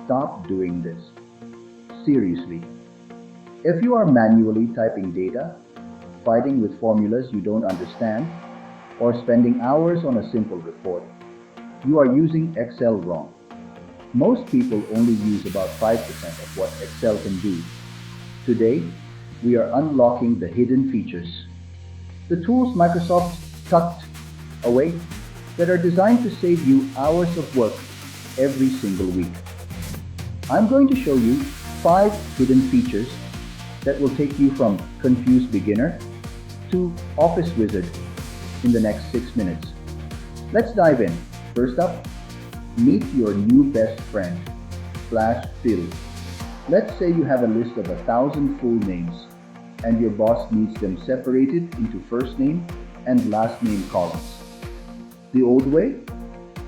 stop doing this. Seriously. If you are manually typing data, fighting with formulas you don't understand, or spending hours on a simple report, you are using Excel wrong. Most people only use about 5% of what Excel can do. Today, we are unlocking the hidden features, the tools Microsoft tucked away that are designed to save you hours of work every single week. I'm going to show you 5 hidden features that will take you from confused beginner to office wizard in the next 6 minutes. Let's dive in. First up, meet your new best friend, /fill. Let's say you have a list of 1,000 full names and your boss needs them separated into first name and last name columns. The old way?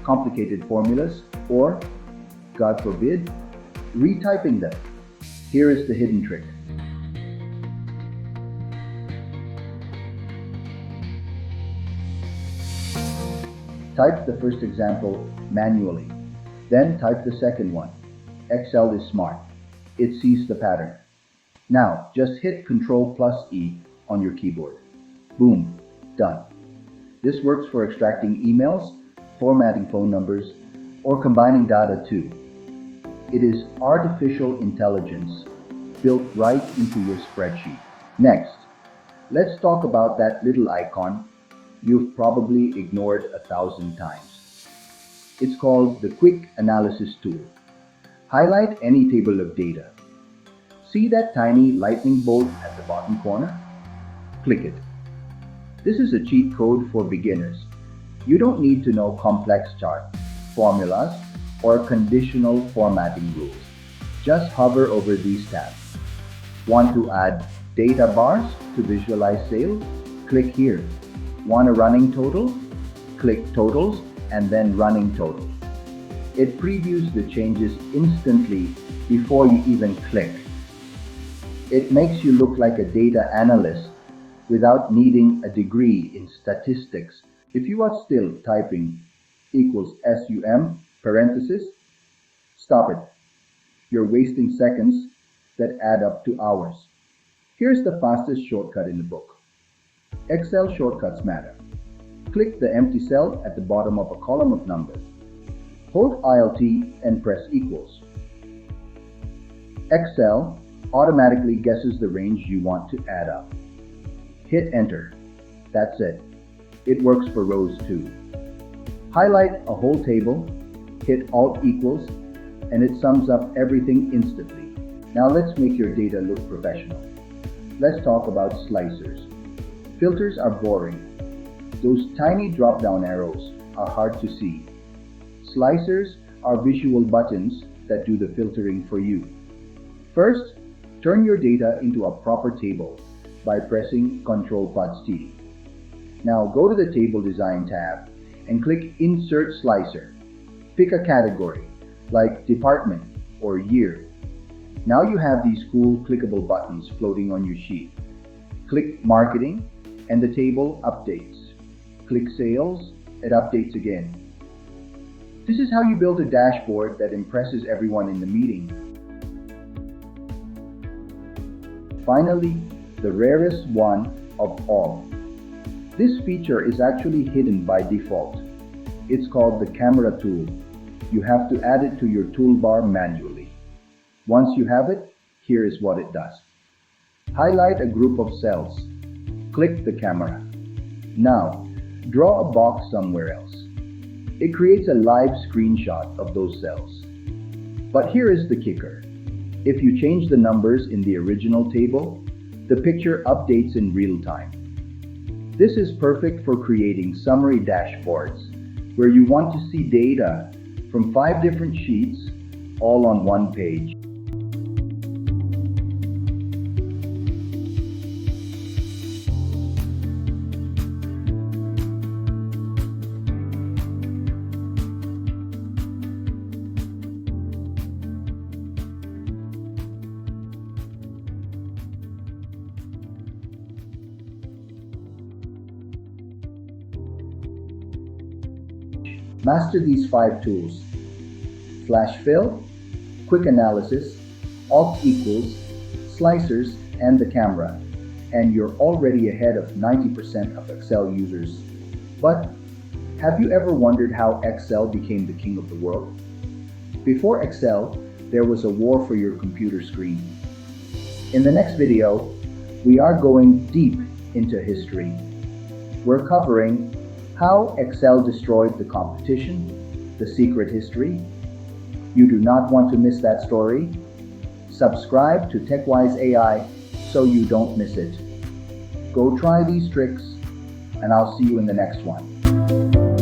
Complicated formulas or, God forbid, retyping them. Here is the hidden trick. Type the first example manually, then type the second one. Excel is smart. It sees the pattern. Now, just hit Ctrl+E on your keyboard. Boom, done. This works for extracting emails, formatting phone numbers, or combining data too. It is artificial intelligence built right into your spreadsheet. Next, let's talk about that little icon you've probably ignored 1,000 times. It's called the Quick Analysis tool. Highlight any table of data. See that tiny lightning bolt at the bottom corner? Click it. This is a cheat code for beginners. You don't need to know complex charts, formulas, or conditional formatting rules. Just hover over these tabs. Want to add data bars to visualize sales? Click here. Want a running total? Click Totals and then Running Totals. It previews the changes instantly before you even click. It makes you look like a data analyst without needing a degree in statistics. If you are still typing equals SUM parenthesis, stop it. You're wasting seconds that add up to hours. Here's the fastest shortcut in the book. Excel shortcuts matter. Click the empty cell at the bottom of a column of numbers. Hold Alt and press equals. Excel automatically guesses the range you want to add up. Hit enter. That's it. It works for rows too. Highlight a whole table, hit Alt equals, and it sums up everything instantly. Now let's make your data look professional. Let's talk about slicers. Filters are boring. Those tiny drop-down arrows are hard to see. Slicers are visual buttons that do the filtering for you. First, turn your data into a proper table by pressing Ctrl+T. Now go to the Table Design tab and click Insert Slicer. Pick a category like Department or Year. Now you have these cool clickable buttons floating on your sheet. Click Marketing and the table updates. Click Sales, it updates again. This is how you build a dashboard that impresses everyone in the meeting. Finally, the rarest one of all. This feature is actually hidden by default. It's called the camera tool. You have to add it to your toolbar manually. Once you have it, here is what it does. Highlight a group of cells. Click the camera. Now, draw a box somewhere else. It creates a live screenshot of those cells. But here is the kicker. If you change the numbers in the original table, the picture updates in real time. This is perfect for creating summary dashboards where you want to see data from 5 different sheets all on one page. Master these 5 tools: Flash Fill, quick analysis, alt equals, slicers, and the camera, and you're already ahead of 90% of Excel users. But have you ever wondered how Excel became the king of the world? Before Excel, there was a war for your computer screen. In the next video, we are going deep into history. We're covering how Excel destroyed the competition, the secret history. You do not want to miss that story? Subscribe to TechWise AI so you don't miss it. Go try these tricks, and I'll see you in the next one.